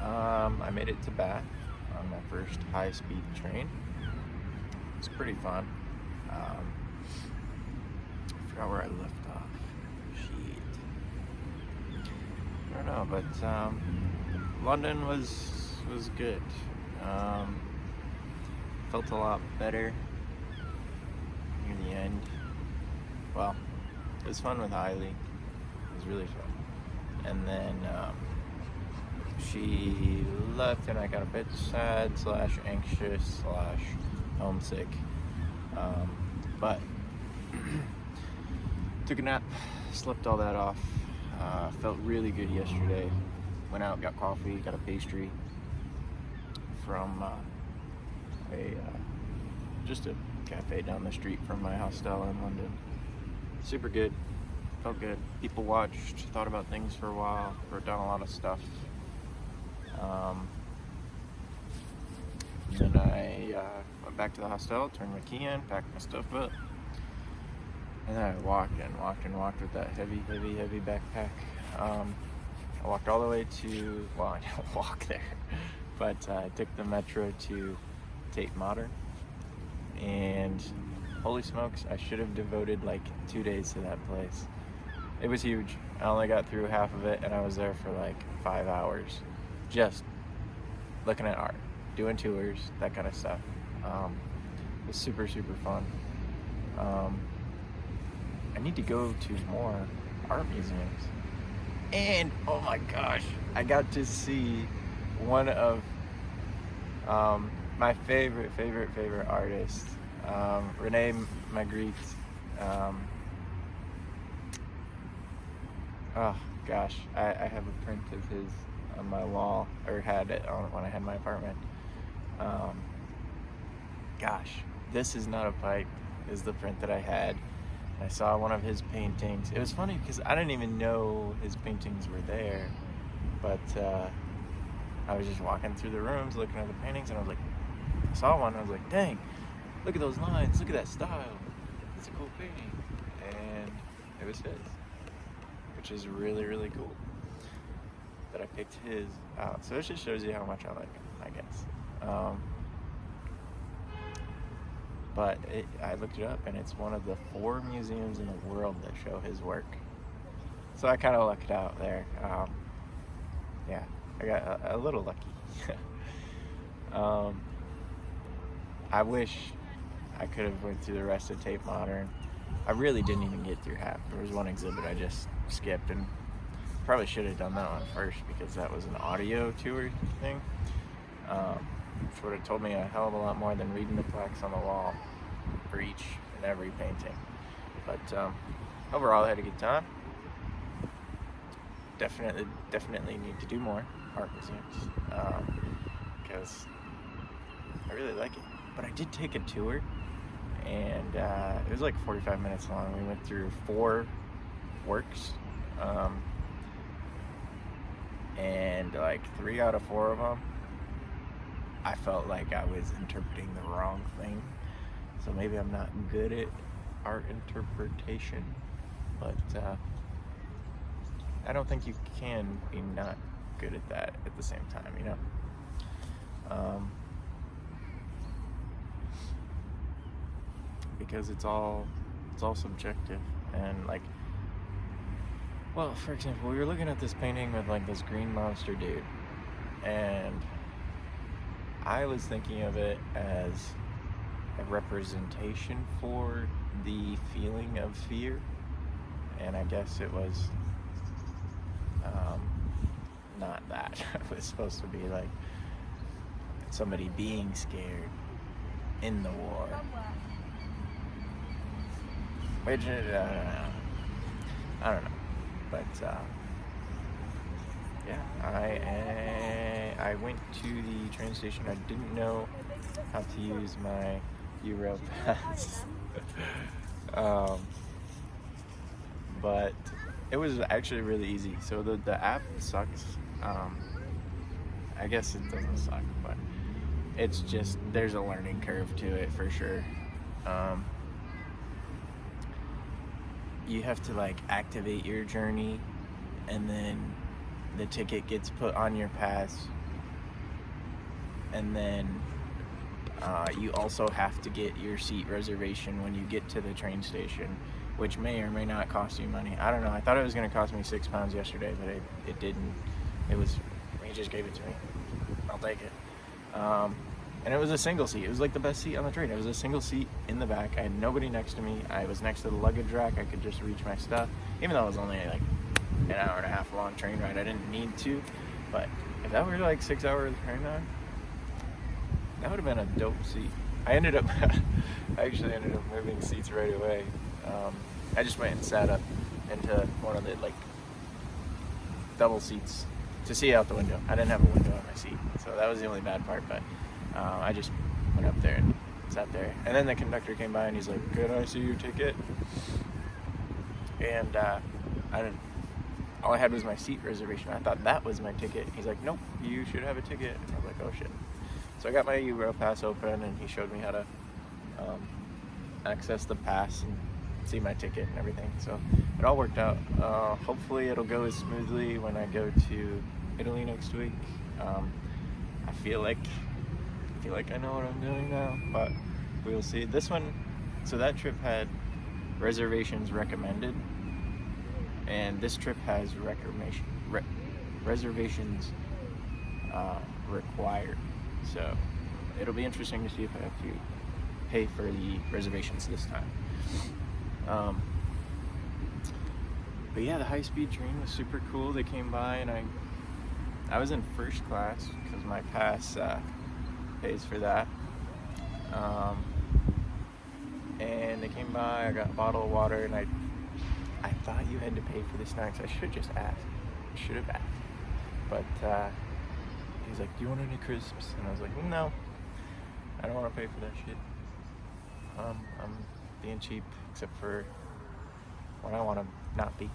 I made it to Bath on my first high-speed train. It was pretty fun. I forgot where I left off. Shit. I don't know, but London was good. Felt a lot better near the end. Well, it was fun with Hailey. It was really fun. And then she left, and I got a bit sad / anxious / homesick. But took a nap, slept all that off. Felt really good yesterday. Went out, got coffee, got a pastry from just a cafe down the street from my hostel in London. Super good. Felt good. People watched, thought about things for a while, wrote down a lot of stuff. Then I went back to the hostel, turned my key in, packed my stuff up, and then I walked with that heavy backpack. I walked all the way to, well, I didn't walk there, but I took the metro to Tate Modern, and holy smokes, I should have devoted like 2 days to that place. It was huge. I only got through half of it, and I was there for like 5 hours, just looking at art, doing tours, that kind of stuff. It was super fun. I need to go to more art museums. And oh my gosh, I got to see one of my favorite artists, Rene Magritte. Oh gosh, I have a print of his on my wall, or had it on when I had my apartment. Gosh, This Is Not a Pipe is the print that I had. I saw one of his paintings. It was funny because I didn't even know his paintings were there, but I was just walking through the rooms looking at the paintings, and I was like, I saw one, and I was like, dang, look at those lines, look at that style. It's a cool painting. And it was his, which is really cool that I picked his out. So it just shows you how much I like him, I guess. But I looked it up, and it's one of the 4 museums in the world that show his work. So I kind of lucked out there. Yeah, I got a little lucky. I wish I could have went through the rest of Tate Modern. I really didn't even get through half. There was one exhibit I just skipped, and probably should have done that one first because that was an audio tour thing. Which would have told me a hell of a lot more than reading the plaques on the wall for each and every painting. But overall, I had a good time. Definitely need to do more art museums because I really like it. But I did take a tour, and it was like 45 minutes long. We went through 4 works, and like 3 out of 4 of them, I felt like I was interpreting the wrong thing. So maybe I'm not good at art interpretation, but I don't think you can be not good at that at the same time, you know? Because it's all subjective. And like, well, for example, we were looking at this painting with like this green monster dude, and I was thinking of it as a representation for the feeling of fear, and I guess it was not that. It was supposed to be like somebody being scared in the war, which I don't know, but yeah, I went to the train station. I didn't know how to use my Euro pass, but it was actually really easy. So the app sucks. I guess it doesn't suck, but it's just, there's a learning curve to it for sure. You have to like activate your journey, and then the ticket gets put on your pass and then you also have to get your seat reservation when you get to the train station, which may or may not cost you money. I don't know. I thought it was going to cost me £6 yesterday, but it didn't. He just gave it to me. I'll take it. And it was a single seat. It was like the best seat on the train. It was a single seat in the back. I had nobody next to me. I was next to the luggage rack. I could just reach my stuff. Even though it was only like an hour and a half long train ride, I didn't need to. But if that were like 6 hours train ride, that would have been a dope seat. I actually ended up moving seats right away. I just went and sat up into one of the like double seats to see out the window. I didn't have a window on my seat, so that was the only bad part, but I just went up there and sat there. And then the conductor came by and he's like, "Can I see your ticket?" And all I had was my seat reservation. I thought that was my ticket. He's like, "Nope, you should have a ticket." And I was like, "Oh shit." So I got my Europass open and he showed me how to access the pass and see my ticket and everything. So it all worked out. Hopefully it'll go as smoothly when I go to Italy next week. I feel like I know what I'm doing now, but we'll see. This one, so that trip had reservations recommended, and this trip has reservations required. So it'll be interesting to see if I have to pay for the reservations this time. But yeah, the high-speed train was super cool. They came by and I was in first class because my pass pays for that. And they came by, I got a bottle of water, and I thought you had to pay for the snacks. I should have just asked. I should have asked. But he's like, "Do you want any crisps?" And I was like, "No, I don't want to pay for that shit. I'm being cheap, except for when I want to not be."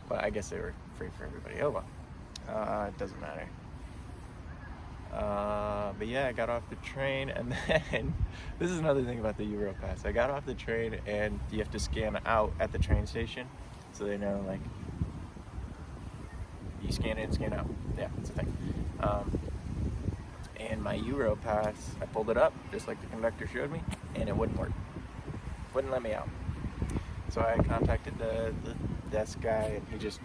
But I guess they were free for everybody. Oh well, it doesn't matter. But yeah, I got off the train, and then this is another thing about the Europass. I got off the train, and you have to scan out at the train station, so they know, like, you scan in, scan out. Yeah, it's a thing. And my Europass, I pulled it up, just like the conductor showed me, and it wouldn't work. Wouldn't let me out. So I contacted the desk guy, and he just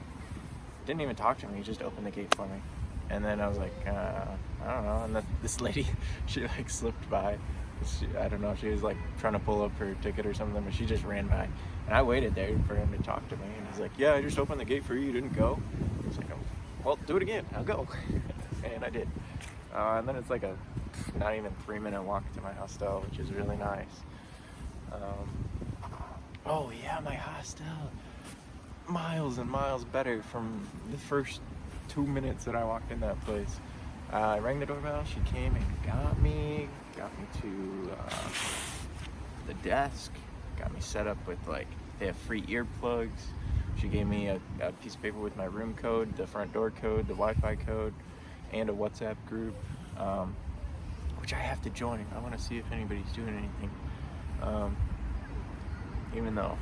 didn't even talk to me. He just opened the gate for me. And then I was like, I don't know. And then this lady, she like slipped by. I don't know, she was like trying to pull up her ticket or something, but she just ran by. And I waited there for him to talk to me. And he's like, "Yeah, I just opened the gate for you. You didn't go." I was like, "Oh, well, do it again. I'll go." And I did. And then it's like a not even 3-minute walk to my hostel, which is really nice. Oh yeah, my hostel. Miles and miles better from the first 2 minutes that I walked in that place. I rang the doorbell, she came and got me to the desk, got me set up with, like, they have free earplugs. She gave me a piece of paper with my room code, the front door code, the Wi-Fi code, and a WhatsApp group, which I have to join. I want to see if anybody's doing anything, even though.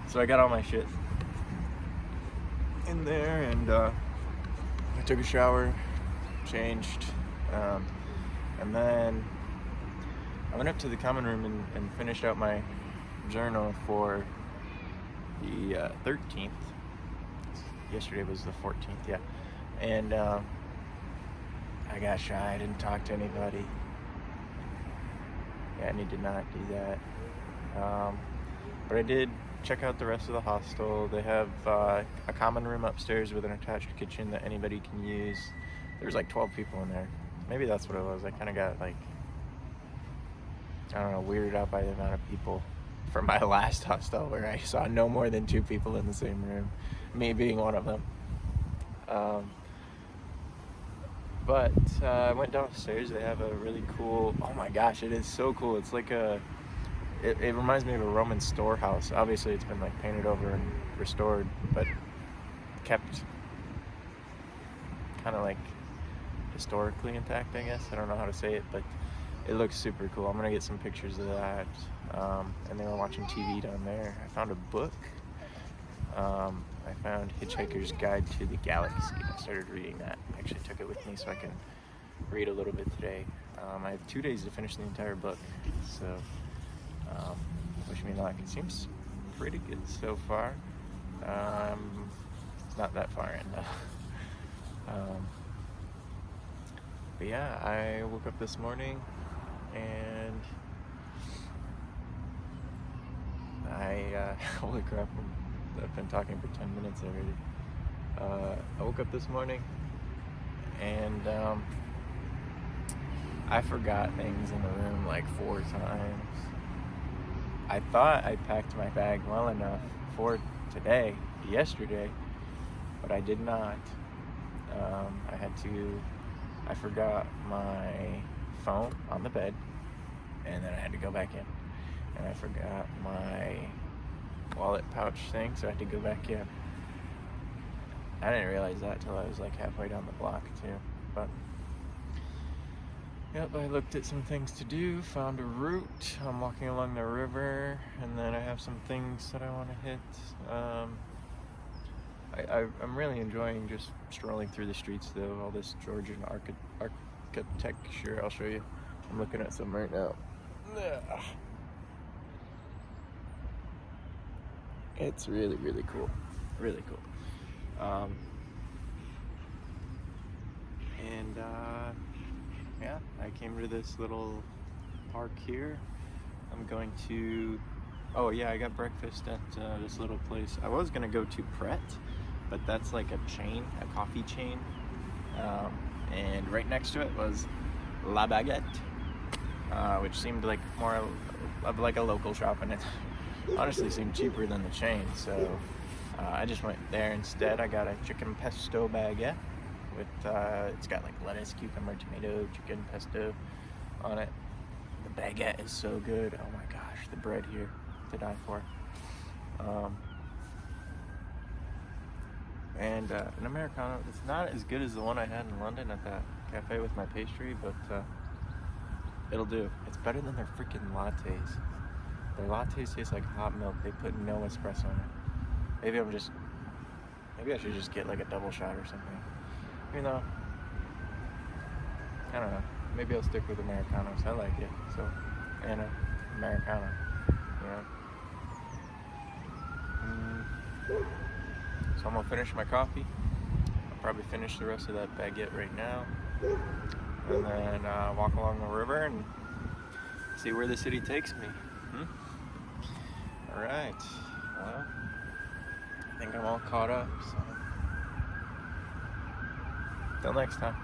So I got all my shit in there, and I took a shower, changed, and then I went up to the common room and finished out my journal for the 13th. Yesterday was the 14th, yeah. And I got shy, I didn't talk to anybody. Yeah, I need to not do that. But I did check out the rest of the hostel. They have a common room upstairs with an attached kitchen that anybody can use. There's like 12 people in there. Maybe that's what it was. I kind of got, like, I don't know, weirded out by the amount of people from my last hostel where I saw no more than 2 people in the same room, me being one of them. But I went downstairs. They have a really cool, oh my gosh, it is so cool. It's like it reminds me of a Roman storehouse. Obviously it's been, like, painted over and restored, but kept kind of, like, historically intact, I guess. I don't know how to say it, but it looks super cool. I'm gonna get some pictures of that. And they were watching TV down there. I found a book. I found Hitchhiker's Guide to the Galaxy. I started reading that. I actually took it with me so I can read a little bit today. I have 2 days to finish the entire book, so wish me luck. It seems pretty good so far. It's not that far in though. But yeah, I woke up this morning and holy crap, I've been talking for 10 minutes already. I woke up this morning and I forgot things in the room like 4 times. I thought I packed my bag well enough for yesterday, but I did not. I forgot my phone on the bed, and then I had to go back in. And I forgot my wallet pouch thing, so I had to go back in. I didn't realize that till I was like halfway down the block too. But yep, I looked at some things to do, found a route. I'm walking along the river, and then I have some things that I want to hit. I'm really enjoying just strolling through the streets though, all this Georgian architecture. I'll show you. I'm looking at some right now. It's really, really cool. Really cool. Yeah, I came to this little park here. I'm going to, oh yeah, I got breakfast at this little place. I was gonna go to Pret, but that's like a chain, a coffee chain. And right next to it was La Baguette, which seemed like more of like a local shop, and it honestly seemed cheaper than the chain. So I just went there instead. I got a chicken pesto baguette with, it's got like lettuce, cucumber, tomato, chicken pesto on it. The baguette is so good. Oh my gosh, the bread here to die for. And an Americano. It's not as good as the one I had in London at that cafe with my pastry, but it'll do. It's better than their freaking lattes. Their lattes taste like hot milk. They put no espresso in it. Maybe I should just get like a double shot or something. You know, I don't know. Maybe I'll stick with Americanos. I like it. So, and Americano, you know. So I'm gonna finish my coffee. I'll probably finish the rest of that baguette right now, and then walk along the river and see where the city takes me. All right. Well, I think I'm all caught up. So, till next time.